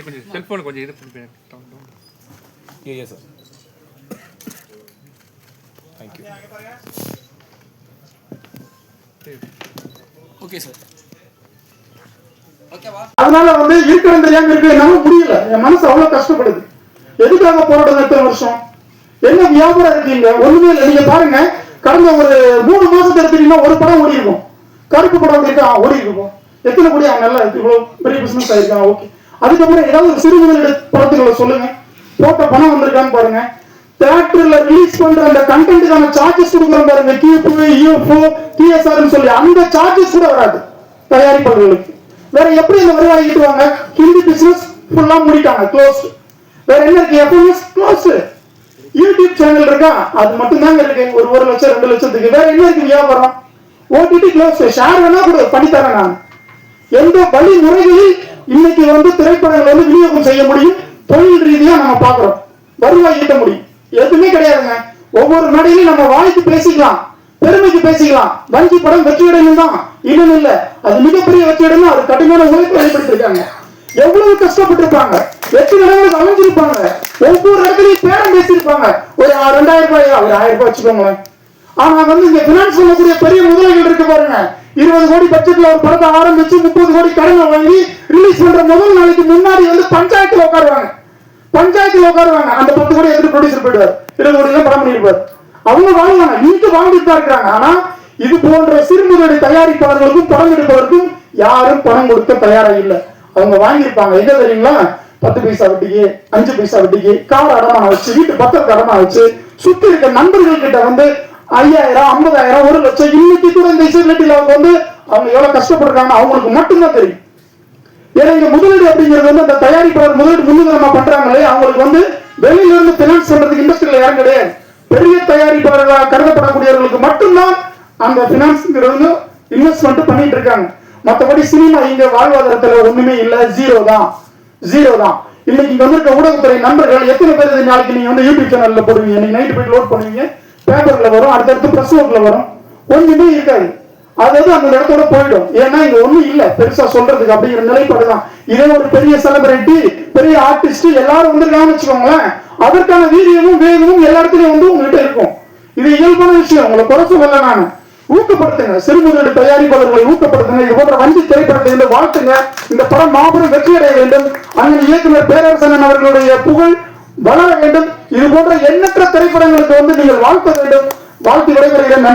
கொஞ்சம் செல்போன் கொஞ்சம் இது பண்ணுங்க. Yes sir. Thank you. Okay sir. அதனால வந்து இருக்கிற தெரியாம இருக்கு என்னால முடியல. என் மனசு அவ்வளவு கஷ்டப்படுது. எதுக்காக போராட்டம் எத்தனை வருஷம்? என்ன வியாபாரம் இருக்கீங்க? ஒண்ணுமே இல்லை. நீங்க பாருங்க, கடந்த ஒரு 3 மாசத்துல எடுத்தீங்கன்னா ஒரு படம் ஓடி இருக்கும். கருப்பு படம் ஓடி இருக்கும். எத்தனை கோடி அவங்க நல்லா இவ்வளவு பெரிய பிசினஸ் ஆயிருக்காங்க. ஓகே, அதுக்கப்புறம் ஏதாவது ஒரு சிறு முதலீடு படத்துக்களை சொல்லுங்க, போட்ட பணம் வந்திருக்கான்னு பாருங்க. தியேட்டர்ல ரிலீஸ் பண்ற அந்த கண்டென்ட்டுக்கான சார்ஜஸ் கொடுக்குறோம் பாருங்க, கியூபி, யூஎஃப்ஓ, டிஎஸ்ஆர்னு சொல்லி அந்த சார்ஜஸ் கூட வராது தயாரிப்பாளர்களுக்கு. வேற எப்படி இந்த வருவாய் ஈட்டுவாங்க? ஹிந்தி பிசினஸ் ஃபுல்லா மூடிட்டாங்க, க்ளோஸ். வேற என்ன இருக்கு? FMS close. யூடியூப் சேனல் இருக்கா? அது மட்டும் தாங்க இருக்கு, ஒரு 1 லட்சம் 2 லட்சத்துக்கு. வேற என்ன இருக்கு வியாபாரம்? OTT close. ஷேர் வேணா கூட பண்ணித்தரேன் நான். எந்த வழிமுறைகளில் இன்னைக்கு வந்து திரைப்படங்கள் வந்து விநியோகம் செய்ய முடியும், தொழில் ரீதியா நம்ம பாக்குறோம், வருவாய் ஈட்ட முடியும்? எதுவுமே கிடையாதுங்க. ஒவ்வொரு நடையிலும் நம்ம வாய்க்கு பேசிக்கலாம், பெருமைக்கு பேசிக்கலாம். வஞ்சி படம் வெற்றி அடையும் தான், இன்னும் இல்ல, அது மிகப்பெரிய வெற்றி அடையும். அது கடுமையான உழைப்பு வெளிப்படுத்திருக்காங்க. எவ்வளவு கஷ்டப்பட்டிருப்பாங்க, வெற்றி நடவடிக்கை அமைஞ்சிருப்பாங்க, ஒவ்வொரு இடத்துலயும் பேரம் பேசியிருப்பாங்க. ஒரு 2000 ரூபாய், ஒரு 1000 ரூபாய் வச்சுக்கோங்களேன். ஆனா வந்து இங்க பினான்ஸ் பண்ணக்கூடிய பெரிய முதலைகள் இருக்கு பாருங்க. 20 கோடி பட்ஜெட்ல ஒரு படத்தை ஆரம்பிச்சு 30 கோடி கடனை வாங்கி ரிலீஸ் பண்ற முதல் நாளைக்கு முன்னாடி வந்து பஞ்சாயத்துல உட்காருவாங்க. அந்த 10 கோடி எடுத்து ப்ரொடியூசர் போயிடுவார், 20 கோடி தான் படம் பண்ணிருப்பார். அவங்க வாங்குவாங்க, இன்னைக்கு வாங்கிட்டு தான் இருக்காங்க. ஆனா இது போன்ற சிறுமுறை தயாரிப்பாளர்களுக்கும் படம் எடுப்பதற்கும் யாரும் பணம் கொடுக்க தயாரா இல்லை. அவங்க வாங்கியிருப்பாங்க எங்க தெரியுங்களா? 10 பைசா வட்டிக்கு, 5 பைசா வட்டிக்கு, கார் அடமான வச்சு, வீட்டு பத்திரத்தை அடமான வச்சு, சுத்தி இருக்க நண்பர்கள் கிட்ட வந்து 5000, 50000, 1 லட்சம். இன்னைக்கு கூட இந்த இசைலட்டில வந்து அவங்க எவ்வளவு கஷ்டப்படுறாங்க அவங்களுக்கு மட்டும்தான் தெரியும். ஏன்னா இங்க முதலீடு அப்படிங்கிறது வந்து அந்த தயாரிப்பாளர் முதலீடு முன்னுரிமை பண்றாங்களே, அவங்களுக்கு வந்து வெளியில இருந்து பினான்ஸ் பண்றதுக்கு இண்டஸ்ட்ரியில யாரும் கிடையாது. பெரிய தயாரிப்பாளர்களாக கருதப்படக்கூடியவர்களுக்கு மட்டும்தான் அந்த பினான்ஸ்ங்கிறது இன்வெஸ்ட்மெண்ட் பண்ணிட்டு இருக்காங்க. மற்றபடி சினிமா இங்க வாழ்வாதாரத்துல ஒண்ணுமே இல்ல, ஜீரோ தான். இன்னைக்கு இங்க வந்திருக்க ஊடகத்துறை நண்பர்கள் எத்தனை பேர் நாளைக்கு நீங்க வந்து யூடியூப் சேனல்ல போடுவீங்க, நீங்க நைட் போய் லோட் பண்ணுவீங்க, பேப்பர்ல வரும், அடுத்தடுத்து பிரஸ் நோட்ல வரும், ஒண்ணுமே இருக்காது. அதாவது அந்த இடத்தோட போயிடும். ஏன்னா இங்க ஒண்ணும் இல்ல பெருசா சொல்றதுக்கு அப்படிங்கிற நிலைப்பாடுதான். இதே ஒரு பெரிய செலிபிரிட்டி, பெரிய ஆர்டிஸ்ட் எல்லாரும் வந்திருக்காங்கன்னு வச்சுக்கோங்களேன், அதற்கான வீரியமும் வேகமும் எல்லா இடத்துலயும் வந்து உங்ககிட்ட இருக்கும். இது இயல்பான விஷயம், உங்களை குறை சொல்லல. நான் ஊக்கப்படுத்துங்க, சிறுமுறை தயாரிப்பாளர்களை ஊக்கப்படுத்துங்க. இது போன்ற வஞ்சி திரைப்படத்தை வாழ்த்துங்க. இந்த படம் மாபெரும் வெற்றி அடைய வேண்டும். அண்ணன் இயக்குனர் பேரரசன் அவர்களுடைய புகழ் வளர வேண்டும். இது போன்ற எண்ணற்ற திரைப்படங்களுக்கு வந்து நீங்கள் வாழ்த்த வேண்டும். வாழ்த்து விடைபெறுகிறேன்.